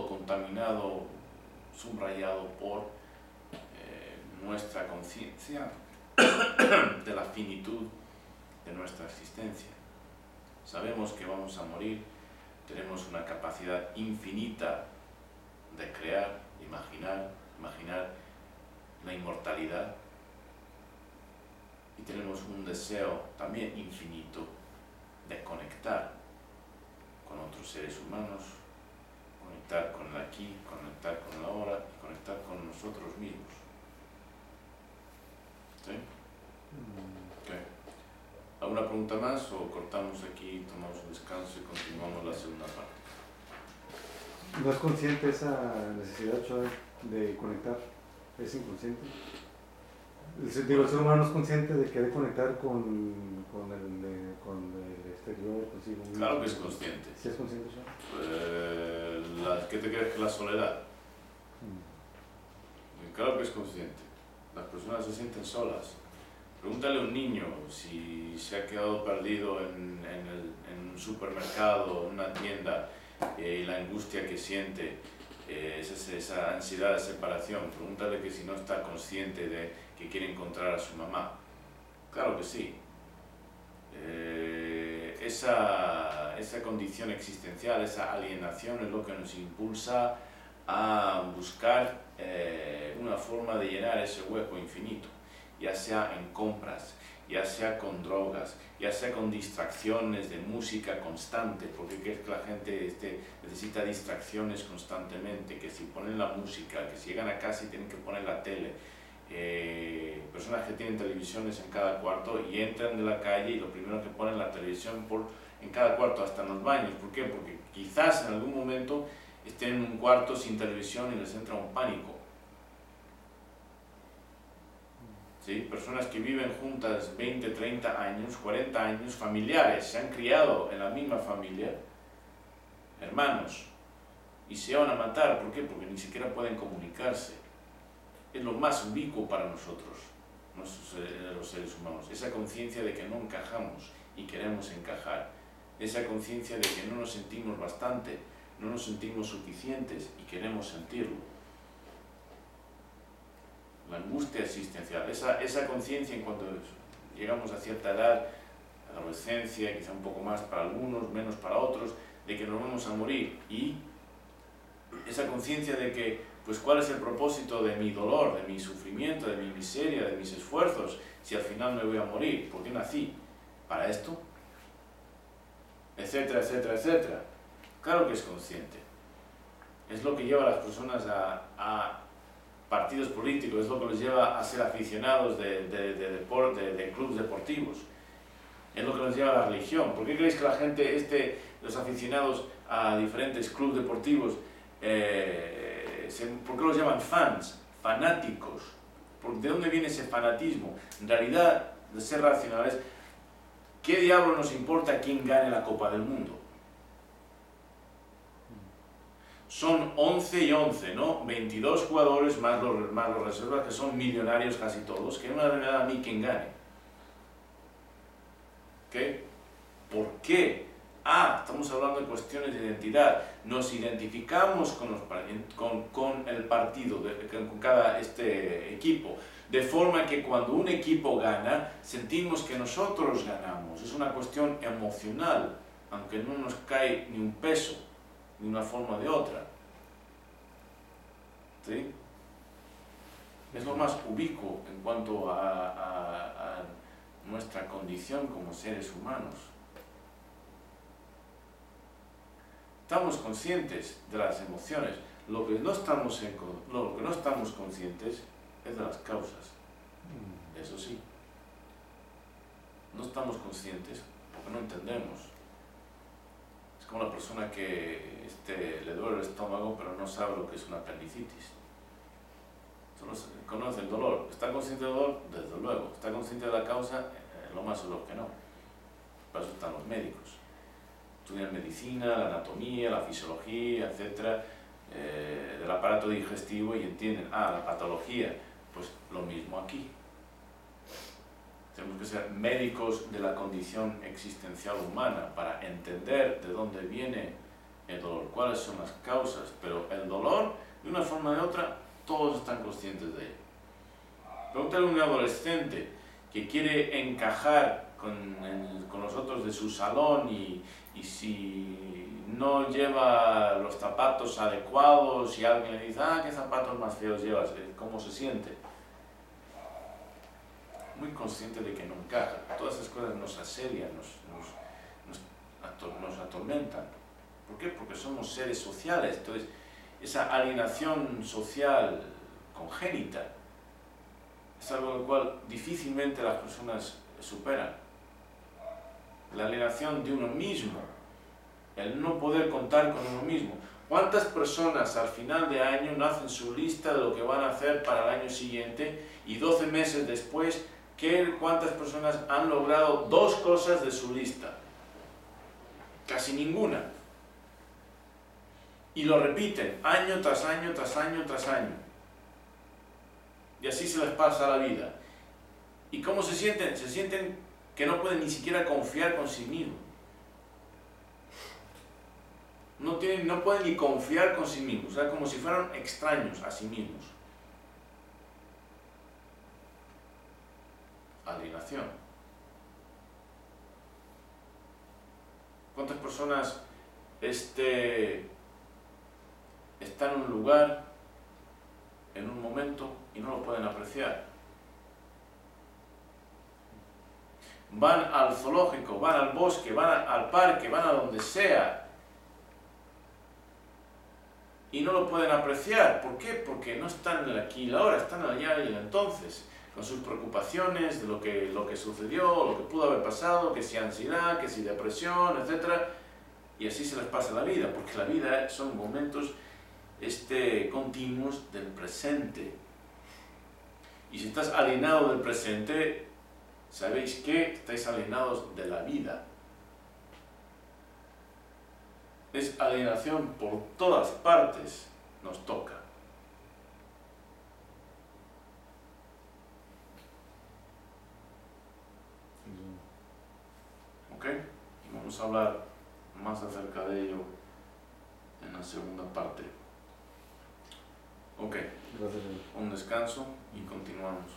contaminado, subrayado por nuestra conciencia de la finitud de nuestra existencia. Sabemos que vamos a morir, tenemos una capacidad infinita de crear, de imaginar la inmortalidad, y tenemos un deseo también infinito de conectar con otros seres humanos, conectar con el aquí, conectar con el ahora y conectar con nosotros mismos. ¿Sí? Okay. ¿Alguna pregunta más o cortamos aquí, tomamos un descanso y continuamos la segunda parte? ¿No es consciente esa necesidad, Choy, de conectar? ¿Es inconsciente? El ser humano no es consciente de que debe conectar con el exterior, consigo mismo. Claro que es consciente. ¿Sí es consciente, Choy? ¿Qué te crees que la soledad? Claro que es consciente. Las personas se sienten solas. Pregúntale a un niño si se ha quedado perdido en un supermercado, en una tienda, y la angustia que siente, esa ansiedad de separación. Pregúntale que si no está consciente de que quiere encontrar a su mamá. Claro que sí. Esa condición existencial, esa alienación es lo que nos impulsa a buscar una forma de llenar ese hueco infinito, ya sea en compras, ya sea con drogas, ya sea con distracciones de música constante, porque es que la gente necesita distracciones constantemente, que si ponen la música, que si llegan a casa y tienen que poner la tele, personas que tienen televisiones en cada cuarto y entran de la calle y lo primero que ponen la televisión en cada cuarto, hasta en los baños. ¿Por qué? Porque quizás en algún momento estén en un cuarto sin televisión y les entra un pánico. ¿Sí? Personas que viven juntas 20, 30 años, 40 años, familiares, se han criado en la misma familia, hermanos, y se van a matar. ¿Por qué? Porque ni siquiera pueden comunicarse. Es lo más ubicuo para nosotros, los seres humanos, esa conciencia de que no encajamos y queremos encajar, esa conciencia de que no nos sentimos bastante, no nos sentimos suficientes y queremos sentirlo. La angustia existencial, esa conciencia en cuanto llegamos a cierta edad, adolescencia, quizá un poco más para algunos, menos para otros, de que nos vamos a morir, y esa conciencia de que, pues, ¿cuál es el propósito de mi dolor, de mi sufrimiento, de mi miseria, de mis esfuerzos, si al final me voy a morir? ¿Por qué nací? ¿Para esto? Etcétera, etcétera, etcétera. Claro que es consciente. Es lo que lleva a las personas a partidos políticos, es lo que les lleva a ser aficionados de clubes deportivos, es lo que nos lleva a la religión. ¿Por qué creéis que la gente, los aficionados a diferentes clubes deportivos, por qué los llaman fans, fanáticos? ¿De dónde viene ese fanatismo? En realidad, de ser racionales, ¿qué diablo nos importa quién gane la Copa del Mundo? Son 11 y 11, ¿no? 22 jugadores más los reservas, que son millonarios casi todos, que no me da a mí quien gane. ¿Qué? ¿Por qué? Estamos hablando de cuestiones de identidad. Nos identificamos con el partido, con cada equipo, de forma que cuando un equipo gana, sentimos que nosotros ganamos. Es una cuestión emocional, aunque no nos cae ni un peso, de una forma o de otra. ¿Sí? Es lo más ubicuo en cuanto a nuestra condición como seres humanos. Estamos conscientes de las emociones. Lo que no estamos conscientes es de las causas. Eso sí. No estamos conscientes porque no entendemos. Es como la persona que le duele el estómago pero no sabe lo que es una apendicitis. Solo conoce el dolor. ¿Está consciente del dolor? Desde luego. ¿Está consciente de la causa? Lo más seguro que no. Para eso están los médicos. estudian medicina, la anatomía, la fisiología, etcétera, del aparato digestivo y entienden, la patología, pues lo mismo aquí. Tenemos que ser médicos de la condición existencial humana para entender de dónde viene el dolor, cuáles son las causas, pero el dolor, de una forma o de otra, todos están conscientes de ello. Pregúntale a un adolescente que quiere encajar con los otros de su salón y si no lleva los zapatos adecuados y alguien le dice, qué zapatos más feos llevas, ¿cómo se siente? Muy consciente de que no encaja. Todas esas cosas nos asedian, nos atormentan. ¿Por qué? Porque somos seres sociales. Entonces, esa alienación social congénita es algo al cual difícilmente las personas superan. La alienación de uno mismo, el no poder contar con uno mismo. ¿Cuántas personas al final de año no hacen su lista de lo que van a hacer para el año siguiente y 12 meses después, cuántas personas han logrado 2 cosas de su lista? Casi ninguna. Y lo repiten año tras año, tras año, tras año. Y así se les pasa la vida. ¿Y cómo se sienten? Se sienten que no pueden ni siquiera confiar con sí mismos. No pueden ni confiar con sí mismos. O sea, como si fueran extraños a sí mismos. Alienación. ¿Cuántas personas están en un lugar, en un momento, y no lo pueden apreciar? Van al zoológico, van al bosque, van al parque, van a donde sea, y no lo pueden apreciar. ¿Por qué? Porque no están en el aquí y la ahora, están allá y el entonces, con sus preocupaciones de lo que sucedió, lo que pudo haber pasado, que si ansiedad, que si depresión, etc. Y así se les pasa la vida, porque la vida son momentos continuos del presente. Y si estás alienado del presente, ¿sabéis qué? Estáis alienados de la vida. Es alienación por todas partes, nos toca. ¿Ok? Y vamos a hablar más acerca de ello en la segunda parte. Ok, Gracias. un descanso y continuamos.